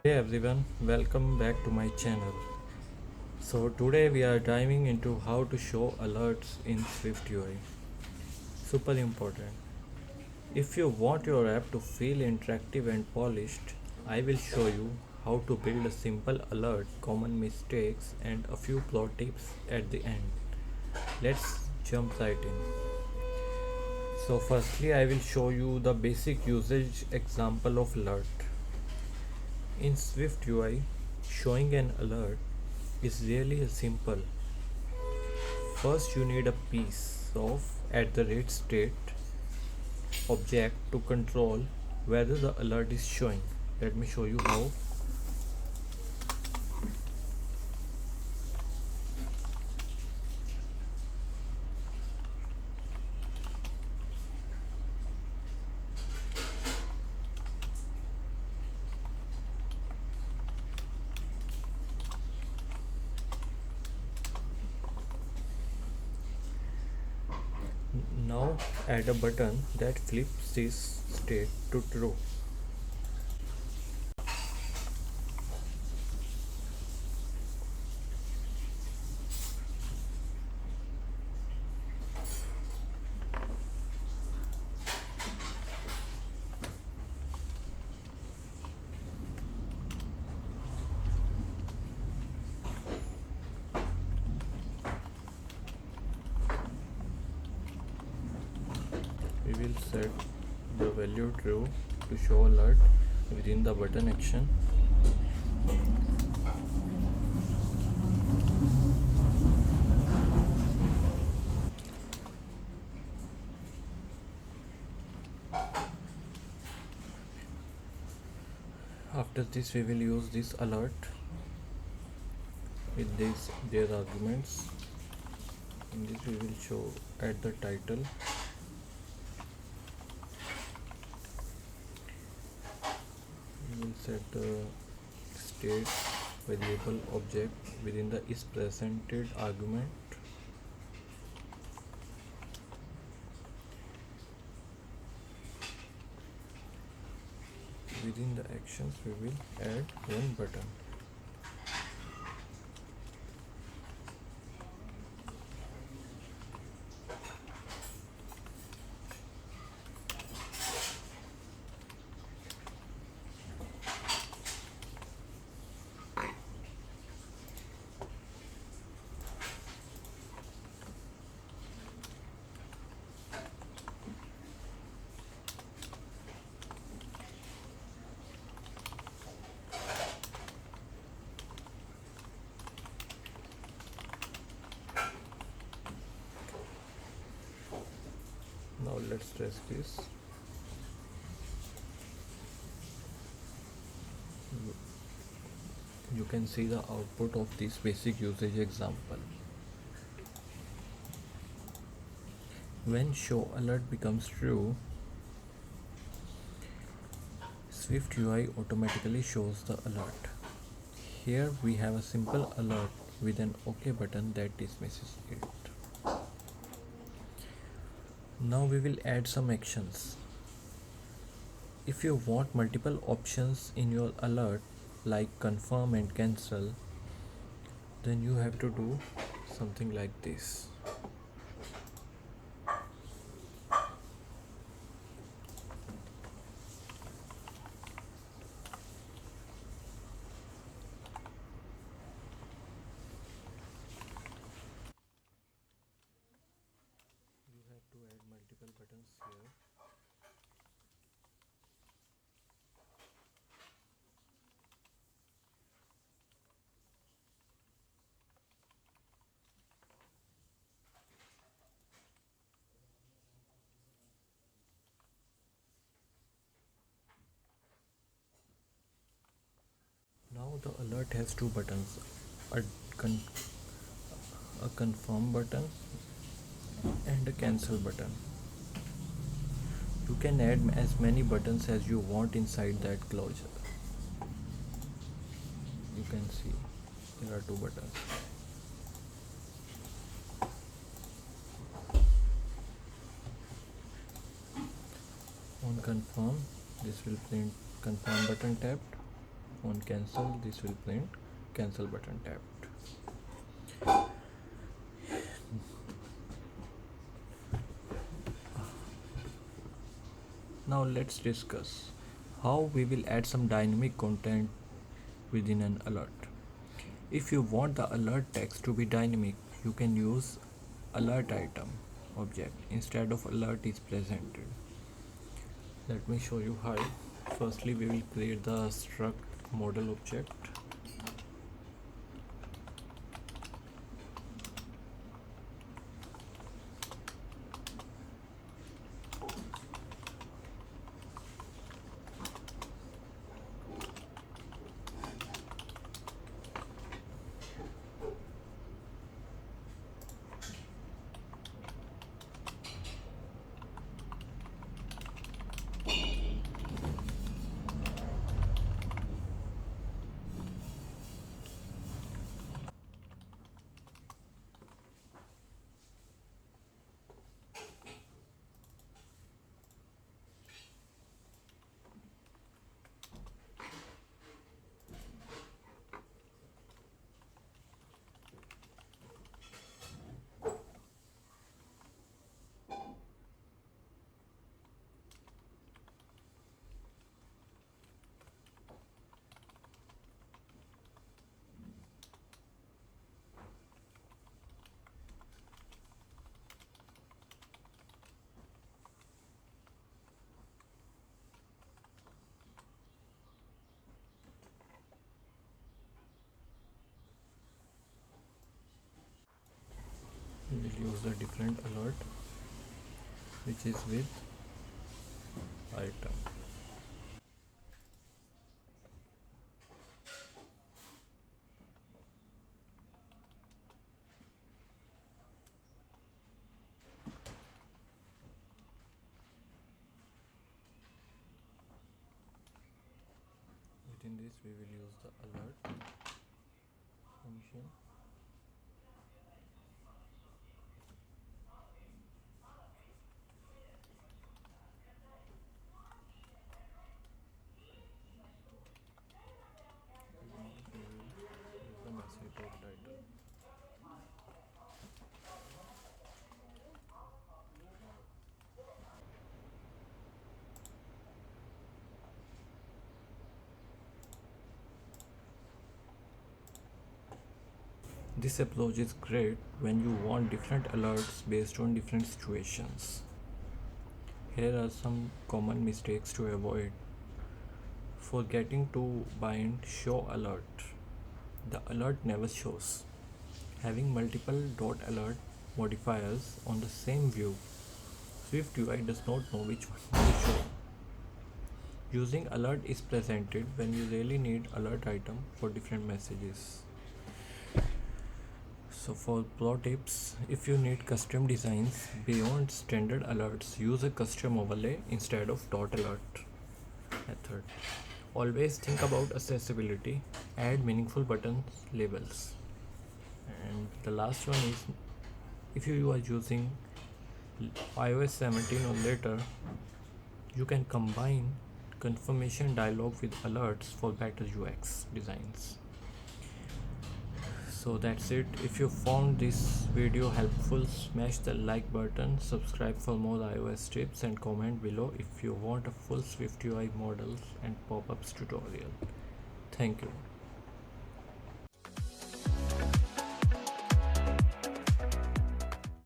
Hey everyone, welcome back to my channel. So today we are diving into how to show alerts in SwiftUI. Super important. If you want your app to feel interactive and polished, I will show you how to build a simple alert, common mistakes and a few plot tips at the end. Let's jump right in. So firstly I will show you the basic usage example of alert. In SwiftUI, showing an alert is really simple. First, you need a piece of @state object to control whether the alert is showing. Let me show you how. Now, add a button that flips this state to true. We will set the value true to show alert within the button action. After this, we will use this alert with their arguments. In this, we will show at the title. We will set the state variable object within the isPresented argument. Within the actions, we will add one button. Now let's test this. You can see the output of this basic usage example. When show alert becomes true, SwiftUI automatically shows the alert. Here we have a simple alert with an OK button that dismisses it. Now we will add some actions. If you want multiple options in your alert like confirm and cancel, then you have to do something like this. You have to add multiple buttons here. Now the alert has two buttons, a, con- a confirm button and a cancel button. You can add as many buttons as you want inside that closure. You can see there are two buttons. On confirm, this will print confirm button tapped. On cancel, this will print cancel button tapped. Now let's discuss how we will add some dynamic content within an alert. If you want the alert text to be dynamic, you can use alert item object instead of alert is presented. Let me show you how. Firstly, we will create the struct model object. We will use a different alert which is with item. Within this we will use the alert function. We will use the message dot title. This approach is great when you want different alerts based on different situations. Here are some common mistakes to avoid. Forgetting to bind show alert. The alert never shows. Having multiple dot alert modifiers on the same view. SwiftUI does not know which one to show. Using alert is presented when you really need alert item for different messages. So for pro tips, if you need custom designs beyond standard alerts, use a custom overlay instead of dot alert method. Always think about accessibility, add meaningful buttons, labels. And the last one is, if you are using iOS 17 or later, you can combine confirmation dialog with alerts for better UX designs. So that's it. If you found this video helpful, smash the like button, subscribe for more iOS tips, and comment below if you want a full SwiftUI models and pop-ups tutorial. Thank you.